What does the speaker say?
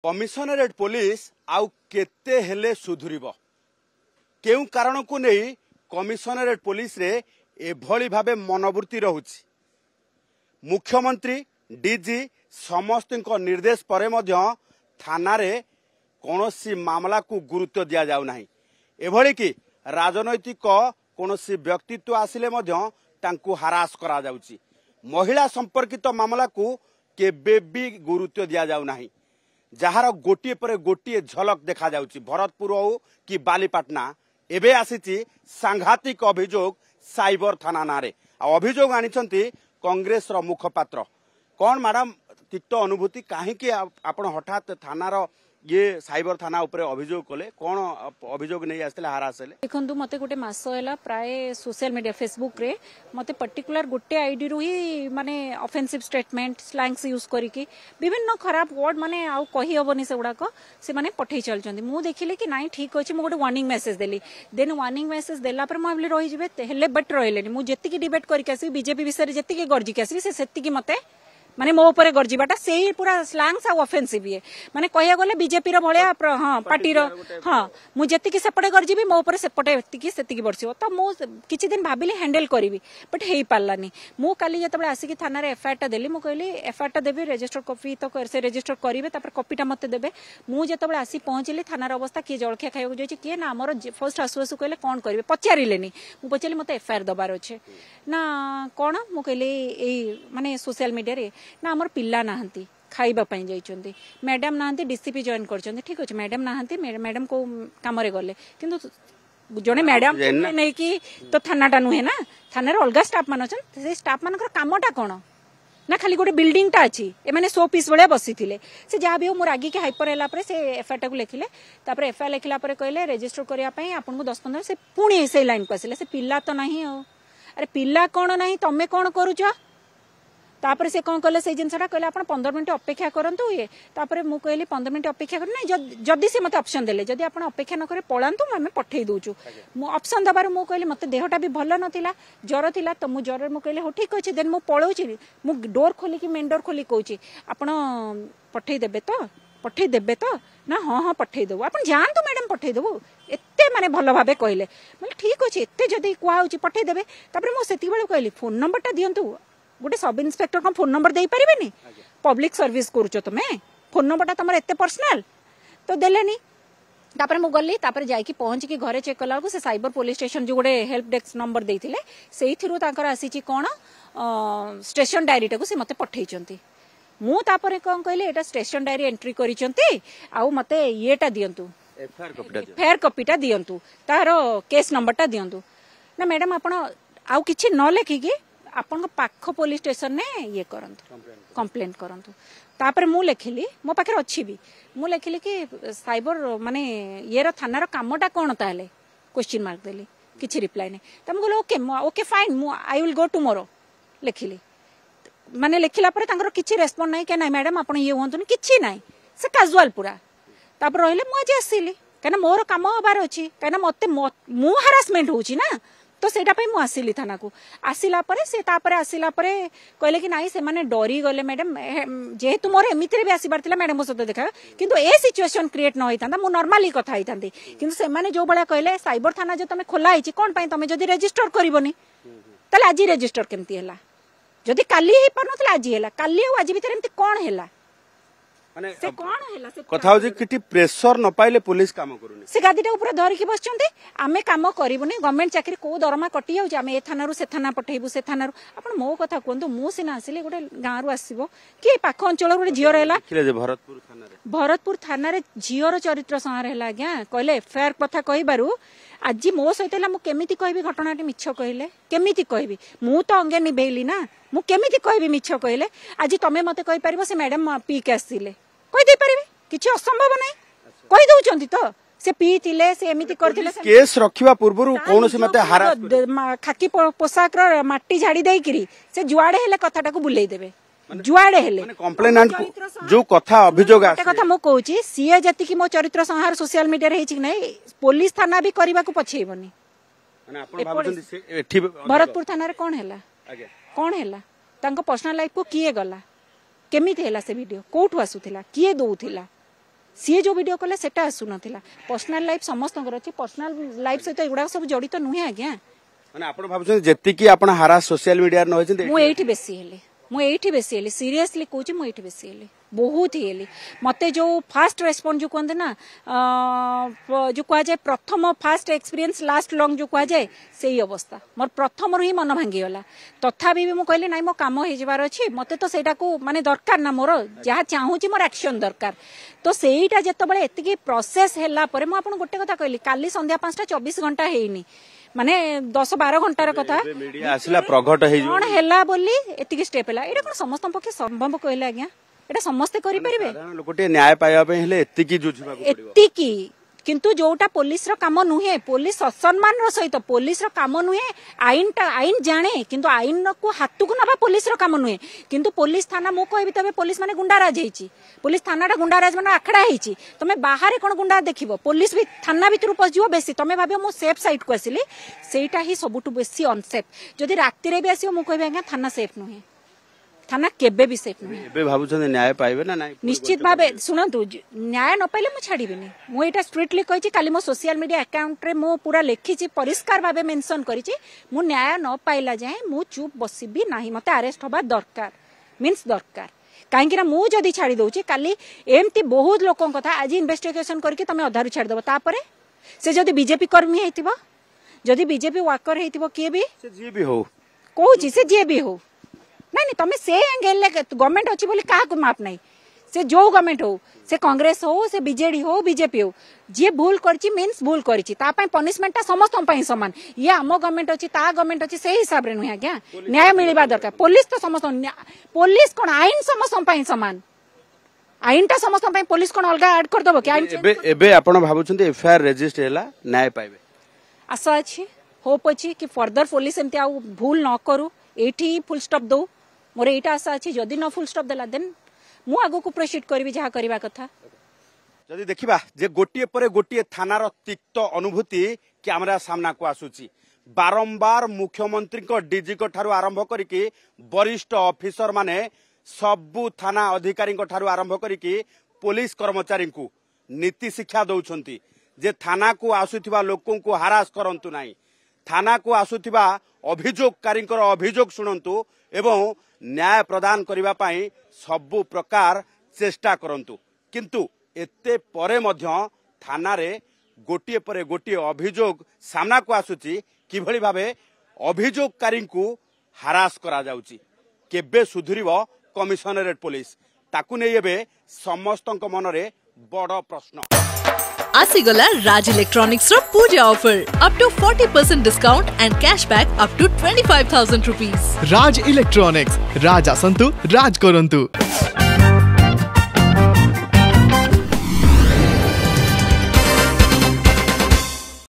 Commissionerate police आउ केते हेले सुधुरिबो केउ कारण को नहीं कमिशनरेट पुलिस रे एभली भाबे मनोवृत्ति रहुछि। मुख्यमंत्री डीजी समस्त निर्देश परे मध्य थाना रे कोनोसी मामला को गुरुत्व दिया जाउ नाही। एभली कि राजनैतिक कोनोसी व्यक्तित्व आसिले मध्य तांकु हरास करा जाउछि। महिला संपर्कित मामला को केबे भी गुरुत्व दिया जाउ नाही। जार गोटे पर गोटे झलक देखा जाउछि। भरतपुर हो कि बालीपाटना एबे आसीछि सांघातिक अभियोग साइबर थाना नारे। अभियोग आनिछंती कांग्रेस रो मुखपात्र। कौन मैडम तिक्त अनुभूति कहीं आपण हठात थानार ये साइबर थाना ऊपर अभियोग कले कौन अभियोग नहीं आसले हारास हेले? देखंतु मते गोटे मास हैला प्राय सोशल मीडिया फेसबुक रे मते पर्टिकुलर गोटे आईडी रु ही माने ऑफेंसिव स्टेटमेंट स्लैंग्स यूज करिकि विभिन्न खराब वर्ड माने आउ कहि हबनी से गुडा को से माने पठै चलचंदी। मु देखिले कि नाही ठीक अछि। मु गोटे वार्निंग मेसेज देली। देन वार्निंग मेसेज देला पर मु भाबली रहि जिवे हेले बट रहिलेनी। मु जेतिकी डिबेट करिक आसी बीजेपी विषय जेतिकी गर्जी के आसी से सेतिकी मते माने मो ऊपर गर्जीबाटा से पूरा स्लैंग्स आ ऑफेंसिव ये माने कहया गले बीजेपी रो भलिया हां पार्टी रो हां मु जेतिकी सेपटे गर्जीबी मो ऊपर सेपटे एतिकी सेतिकी बरसियो। तो मु किछि दिन भाबिली हैंडल करिवि बट हेई पालानी। मु काली जतबे आसी कि थाना रे एफआईआर टा देली। मु कहली एफआईआर टा देबी रजिस्टर कॉपी तो से रजिस्टर करिवे तापर कॉपीटा मते देबे। मु जतबे आसी पहुंचली थाना रो अवस्था कि जळखिया खाइयो जाई कि ना हमर फर्स्ट आसुआसु कहले कोन करिवे पचारिलेनी। मु पचली मते एफआईआर दबार अछि ना कोन। मु कहली ए माने सोशल मीडिया रे ना हमर पिल्ला नाहंती खाइबा पई जाइचंदी। मैडम नाहंती डीसीपी जॉइन करचंदी। ठीक अछि मैडम नाहंती मैडम को काम रे गले किंतु जने मैडम नै कि तो थानाटा नुहे ना थाना रे अलगा स्टाफ मान अछन। से स्टाफ मानकर कामटा कोन ना खाली गोटे बिल्डिंग टा अछि ए माने 100 पीस बळे बसिथिले। से जा भी हो मोर आगी के हाइपर हैला पर से एफआईआर टा को लेखिले। तापर एफआईआर लेखिला पर कहले रजिस्टर करिया पई आपन को 10-15 से पुणी से लाइन को आसिले। से पिल्ला तो नाही हो। अरे पिल्ला कोन नाही तमे कोन करूछ? तापर से कौन कले से जिनसटा कहले आपण 15 मिनिट अपेक्षा करंतु ये। तापर मु कहली 15 मिनिट अपेक्षा कर नै जदी से मते ऑप्शन देले जदी आपण अपेक्षा न करे पळांतु हमें पठेई दोचु। मु ऑप्शन दबार मु कहली मते देहटा भी भलो नथिला ज्वर थिला तो मु ज्वर मु कहली हो ठीक अछि। देन मु पळौची मु डोर खोली कि मेन डोर खोली कहूची आपण पठेई देबे तो ना हां हां पठेई देबो आपण जानतु मैडम पठेई देबो एत्ते माने भलो भाबे कहले। मतलब ठीक अछि एत्ते जदी कुआ होची पठेई देबे। तापर मु सेति बेले कहली फोन नंबर टा दियंतु। गोटे सब इन्स्पेक्टर को फोन नंबर दे पारिबेनी? पब्लिक सर्विस करूचो तुमे फोन नंबर तमर एते पर्सनल तो देलेनी। तापर मु गल्ली तापर जाई कि पहुंच के घरे चेक कला को से साइबर पुलिस स्टेशन जो गोटे हेल्प डेस्क नंबर देथिले सेही थिरु ताकर आसीची कोन स्टेशन डायरी टाको से मते पठेइचंती। मु तापर कोन कहले एटा स्टेशन डायरी एंट्री करिचंती आउ मते येटा दियंतु एफआईआर कॉपीटा दियंतु तारो केस नंबरटा दियंतु। ना मैडम आपण आउ किछि न लेखि कि आपण पाख पुलिस स्टेशन ने ये करंतु कंप्लेंट करंतु। तापर मु लेखिली मो पाखे अच्छी भी मु लेखिली कि साइबर माने ये रो थाना रो कामटा कोन ताले क्वेश्चन मार्क देली किछि रिप्लाई नै। त मु कहलो ओके फाइन मु आई विल गो टुमारो लेखिली। माने लेखिला पर तांकर किछि रेस्पोंड नै के नै मैडम आपण ये होंतु किछि नै से कैजुअल पूरा। तापर रहिले मु आज आसीली कना मोर काम होबार अछि कना मते मु हरासमेंट होछि ना तो सेटा पे मु आसिली थाना को। आसिला परे से तापरे आसिला परे कहले कि नाही से माने डरी गले मैडम जेहेतु मोर एमितिरे भी आसीबार तिला मैडम सतो देखा किंतु ए सिचुएशन क्रिएट न होइतांदा मु नॉर्मली कथा होइतांदी। किंतु से माने जो बळा कहले साइबर थाना जो तमे खोला आइची कोन पई तमे जदी रजिस्टर करिवोनी तले आज रजिस्टर केमती हैला जदी काली हे परनतला आज हैला काली आ आज भीतर एमती कोन हैला माने से कोन हैला से कथा हो जे किटी प्रेशर न पाइले पुलिस काम करूनी। से गादीटा ऊपर धरि के बसचंती आमे काम करिवोनी गवर्नमेंट चाकरी को दरमा कटि जाउ आमे ए थाना रु से थाना पठेबु से थाना रु आपण मो कथा कोंतु मु सिना आसिले गोटे गां रु आसीबो कि पाख अंचल रो जियो रहला भरतपुर थाना रे जियो रो चरित्र संहार हैला गया कहले एफआईआर कथा कहिबारु आज मो सहितला मु केमिति कहबी घटनाटी मिछ कहले केमिति कहबी मु तो अंगे निभेली ना मु केमिति कहबी मिछ कहले। आज तमे मते कहि परिबो से मैडम पी के आसीले कहि दे परिबी किछि असंभव नै कहि दउचंती तो से पीतिले से एमिति करथिले। केस रखिबा पूर्वरु कोनोसी मते हारा खाकी पोशाक रो माटी झाड़ी देई करी से जुआडे हेले कथाटा को बुलेई देबे जुआडे हेले माने कंप्लेनेंट जो कथा अभियोग आसे कथा मो कहूची सीए जति कि मो चरित्र संहार सोशल मीडिया रे हेछि कि नै पुलिस थाना भी करबा को पछेइबनी। माने आपण भाबुचंदी से एठी भरतपुर थाना रे कोन हैला कोन हैला तांको पर्सनल लाइफ को किए गला केमिति हैला से वीडियो कोठु आसुथिला किए दउथिला सी जो वीडियो कले सेटा आसु नथिला पर्सनल लाइफ समस्त अछि पर्सनल लाइफ सहित एगुडा सब जड़ित नुहे आज्ञा माने आपण भाबुछन जेति कि आपण हारा सोशल मीडिया न होइछन मु एठी बेसी हेली सीरियसली कहूँ मु एठी बेसी हेली बहुत ही हेली मते जो फास्ट रेस्पॉन्ड जो कहते ना जो कह जाए प्रथम फास्ट एक्सपीरियंस लास्ट लॉन्ग जो कह जाए से ही अवस्था मोर प्रथम ही मन भांगी गला तथापि भी मुझे कहली ना मो काम हो जबार अच्छी मते तो सेटा को माने दरकार ना मोर जहाँ चाहूँ मोर एक्शन दरकार तो सेटा जितेबाला एति प्रोसेस है गोटे कथा कहली काली संध्या 5:24 घंटा हेनी माने 10-12 घंटार कथा मीडिया आसला प्रगट हे कोन हैला बोली एतिकी स्टेप हैला एटा कोन समस्त पक्षे संभव कहले आज्ञा एटा समस्त करि परिबे लोकटे न्याय पाइबा पे हेले एतिकी जुझिबा को पड़िबो एतिकी किंतु जोटा पुलिस रो काम नुहे पुलिस सम्मान रो सहित पुलिस रो काम नुहे आईन जाने किंतु आईन को हाथ को नबा पुलिस रो काम नुहे किंतु पुलिस थाना मो कहबी तबे पुलिस माने गुंडाराज हेची पुलिस थानाटा गुंडाराज माने आखड़ा हेची तमे बाहर कोन गुंडा देखिबो पुलिस भी थाना भीतर पसिबो बेसी तमे भाबियो मो सेफ साइड को आसिली सेटा ही सबुटु बेसी अनसेफ जदि राति रे भी आसियो मो कहबी आज्ञा थाना सेफ नुहे थाना केबे भी सेफ नुहे एबे भाबुछन न्याय पाइबे ना नाही निश्चित भाबे सुनंतु न्याय न पाइले मु छाड़ीबिनी मु एटा स्ट्रिक्टली कहिछि काली मो सोशल मीडिया अकाउंट रे मु पूरा लिखिछि परिष्कार भाबे मेंशन करिछि मु न्याय न पाइला जाय मु चुप बसिबी नाही मते अरेस्ट होबा दरकार मींस दरकार काहेकि ना मु जदी छाड़ी दउछि काली एमती बहुत लोकन कथा आज इन्वेस्टिगेशन करके तमे अधारु छाड़ी दबो तापरे से जदी बीजेपी कर्मी हेतिबो जदी बीजेपी वर्कर हेतिबो के भी से जे भी हो कहूछि से जे भी हो नहीं तमें से एंगेल गवर्नमेंट अच्छी बोली क्या माप नहीं से जो गवर्नमेंट हो से कांग्रेस हो से बीजेडी हो बीजेपी हो जी भूल करछि मींस भूल करछि ता पय पनिशमेंट समस्त पय समान ये आम गवर्नमेंट अच्छी ता गवर्नमेंट अच्छी से हिसाब रे नुहे आज्ञा न्याय मिलवा दरकार पुलिस तो समस्त पुलिस कोन आईन समस्त पय समान आईनटा समस्त पय पुलिस कोन अलगा ऐड कर दबो कि आईन एबे आपण भाबुछन एफआईआर रजिस्टर हैला न्याय पाइबे आशा अछि होप अछि कि फर्दर पुलिस एमते आ भूल न करू एठी फुल स्टॉप दो मोर एटा आशा अछि जदि न फुल स्टॉप देला देन मु आगो को प्रोसीड करबी जहा करबा कथा जदि देखिबा जे गोटिए परे गोटिए थानार तिक्त अनुभूति कैमरा सामना को आसुची बारंबार मुख्यमंत्री को डीजी को ठारू आरंभ करिकि वरिष्ठ ऑफिसर माने सबु थाना अधिकारी को ठारू आरंभ करिकि पुलिस कर्मचारी को नीति शिक्षा दउछंती जे थाना को आसुथिबा लोकन को हरास करंतु नाही थाना को आसुथिबा अभियोगकारी अभियोग शुणु एवं न्याय प्रदान करबा पाई सबु प्रकार चेष्टा करंतु किंतु एते परे मध्य थाना रे गोटिए परे गोटिए अभियोग सामना को आसुची किभली भाबे अभियोगकारी को हरास करा जाउची केबे सुधुरिबो कमिशनरेट पुलिस ताकू नै एबे समस्तक मनरे बड़ प्रश्न आसीगला राज इलेक्ट्रॉनिक्स रो puja offer up to 40% discount and cashback up to 25,000 rupees. Raj electronics Raj आसंतु राज करंतु।